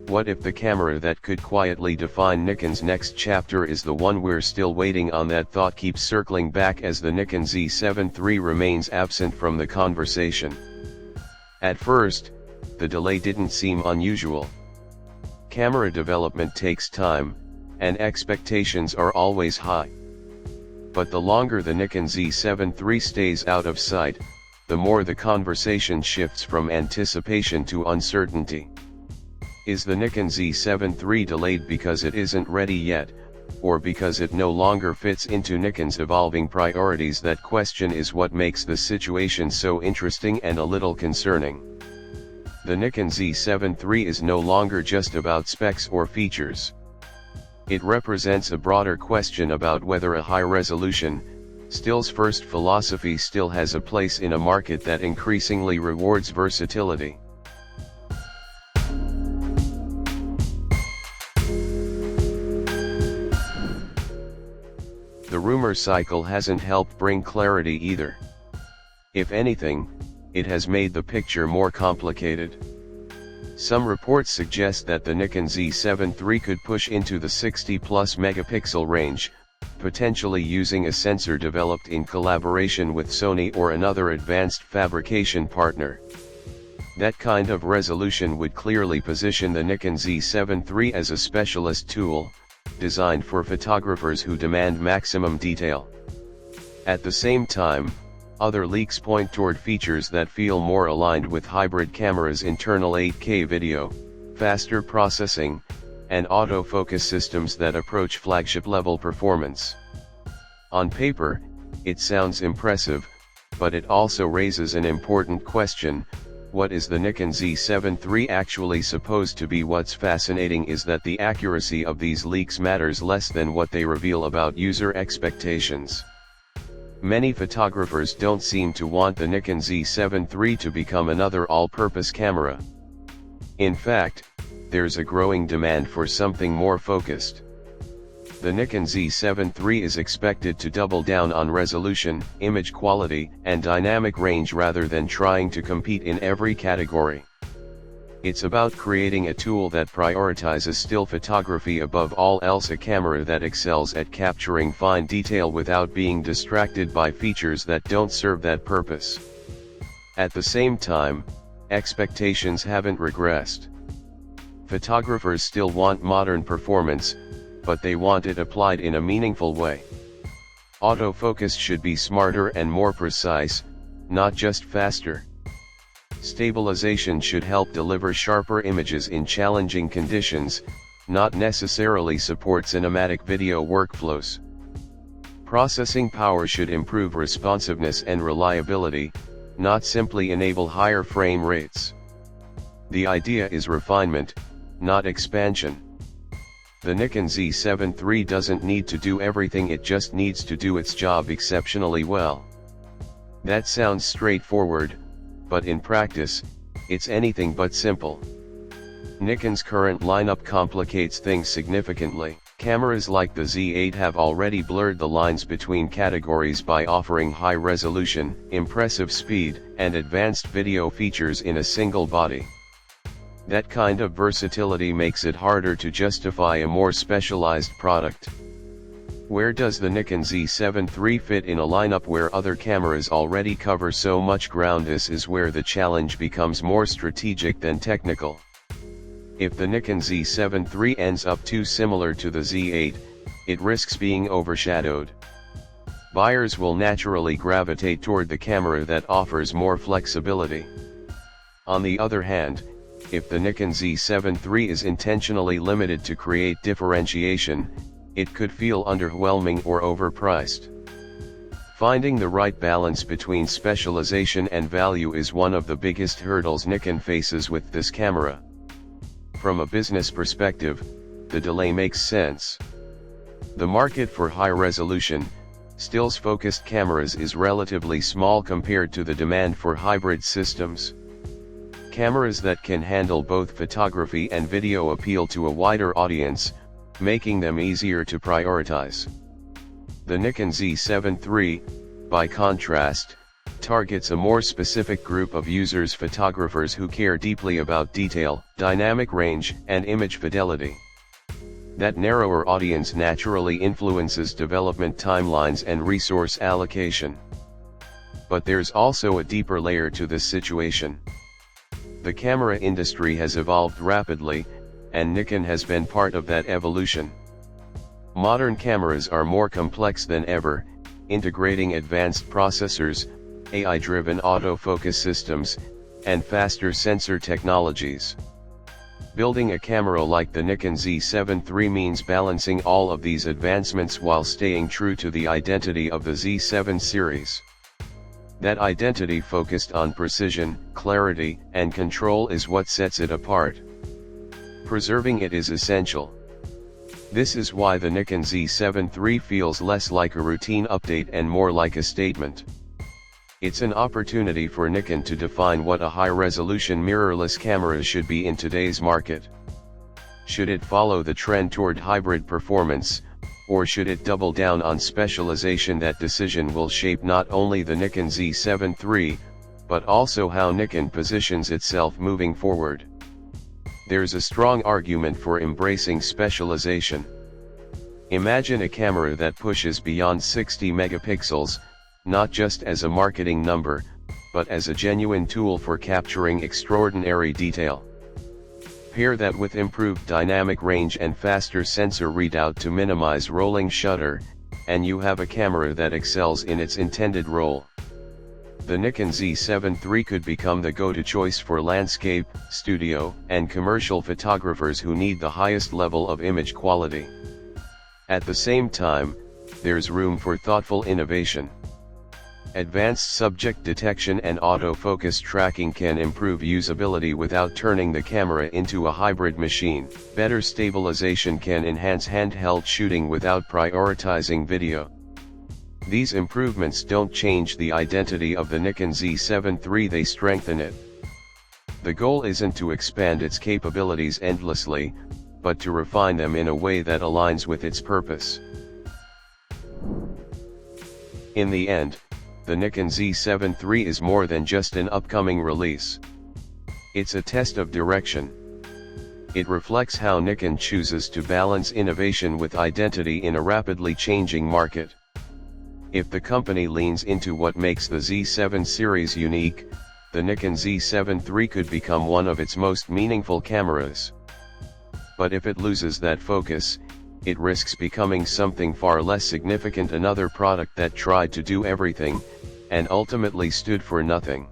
What if the camera that could quietly define Nikon's next chapter is the one we're still waiting on? That thought keeps circling back as the Nikon Z7 III remains absent from the conversation. At first, the delay didn't seem unusual. Camera development takes time, and expectations are always high. But the longer the Nikon Z7 III stays out of sight, the more the conversation shifts from anticipation to uncertainty. Is the Nikon Z7 III delayed because it isn't ready yet, or because it no longer fits into Nikon's evolving priorities? That question is what makes the situation so interesting and a little concerning. The Nikon Z7 III is no longer just about specs or features. It represents a broader question about whether a high-resolution, stills-first philosophy still has a place in a market that increasingly rewards versatility. The rumor cycle hasn't helped bring clarity either. If anything, it has made the picture more complicated. Some reports suggest that the Nikon Z7 III could push into the 60+ megapixel range, potentially using a sensor developed in collaboration with Sony or another advanced fabrication partner. That kind of resolution would clearly position the Nikon Z7 III as a specialist tool, designed for photographers who demand maximum detail. At the same time, other leaks point toward features that feel more aligned with hybrid cameras' internal 8K video, faster processing, and autofocus systems that approach flagship-level performance. On paper, it sounds impressive, but it also raises an important question: what is the Nikon Z7 III actually supposed to be? What's fascinating is that the accuracy of these leaks matters less than what they reveal about user expectations. Many photographers don't seem to want the Nikon Z7 III to become another all-purpose camera. In fact, there's a growing demand for something more focused. The Nikon Z7 III is expected to double down on resolution, image quality, and dynamic range rather than trying to compete in every category. It's about creating a tool that prioritizes still photography above all else, a camera that excels at capturing fine detail without being distracted by features that don't serve that purpose. At the same time, expectations haven't regressed. Photographers still want modern performance, but they want it applied in a meaningful way. Autofocus should be smarter and more precise, not just faster. Stabilization should help deliver sharper images in challenging conditions, not necessarily support cinematic video workflows. Processing power should improve responsiveness and reliability, not simply enable higher frame rates. The idea is refinement, not expansion. The Nikon Z7 III doesn't need to do everything, it just needs to do its job exceptionally well. That sounds straightforward, but in practice, it's anything but simple. Nikon's current lineup complicates things significantly. Cameras like the Z8 have already blurred the lines between categories by offering high resolution, impressive speed, and advanced video features in a single body. That kind of versatility makes it harder to justify a more specialized product. Where does the Nikon Z7 III fit in a lineup where other cameras already cover so much ground? This is where the challenge becomes more strategic than technical. If the Nikon Z7 III ends up too similar to the Z8, it risks being overshadowed. Buyers will naturally gravitate toward the camera that offers more flexibility. On the other hand, if the Nikon Z7 III is intentionally limited to create differentiation, it could feel underwhelming or overpriced. Finding the right balance between specialization and value is one of the biggest hurdles Nikon faces with this camera. From a business perspective, the delay makes sense. The market for high-resolution, stills-focused cameras is relatively small compared to the demand for hybrid systems. Cameras that can handle both photography and video appeal to a wider audience, making them easier to prioritize. The Nikon Z7 III, by contrast, targets a more specific group of users, photographers who care deeply about detail, dynamic range, and image fidelity. That narrower audience naturally influences development timelines and resource allocation. But there's also a deeper layer to this situation. The camera industry has evolved rapidly, and Nikon has been part of that evolution. Modern cameras are more complex than ever, integrating advanced processors, AI-driven autofocus systems, and faster sensor technologies. Building a camera like the Nikon Z7 III means balancing all of these advancements while staying true to the identity of the Z7 series. That identity focused on precision, clarity, and control is what sets it apart. Preserving it is essential. This is why the Nikon Z7 III feels less like a routine update and more like a statement. It's an opportunity for Nikon to define what a high-resolution mirrorless camera should be in today's market. Should it follow the trend toward hybrid performance, or should it double down on specialization? That decision will shape not only the Nikon Z7 III, but also how Nikon positions itself moving forward. There's a strong argument for embracing specialization. Imagine a camera that pushes beyond 60 megapixels, not just as a marketing number, but as a genuine tool for capturing extraordinary detail. Pair that with improved dynamic range and faster sensor readout to minimize rolling shutter, and you have a camera that excels in its intended role. The Nikon Z7 III could become the go-to choice for landscape, studio, and commercial photographers who need the highest level of image quality. At the same time, there's room for thoughtful innovation. Advanced subject detection and autofocus tracking can improve usability without turning the camera into a hybrid machine. Better stabilization can enhance handheld shooting without prioritizing video. These improvements don't change the identity of the Nikon Z7 III, they strengthen it. The goal isn't to expand its capabilities endlessly, but to refine them in a way that aligns with its purpose. In the end, the Nikon Z7 III is more than just an upcoming release. It's a test of direction. It reflects how Nikon chooses to balance innovation with identity in a rapidly changing market. If the company leans into what makes the Z7 series unique, the Nikon Z7 III could become one of its most meaningful cameras. But if it loses that focus, it risks becoming something far less significant, another product that tried to do everything, and ultimately stood for nothing.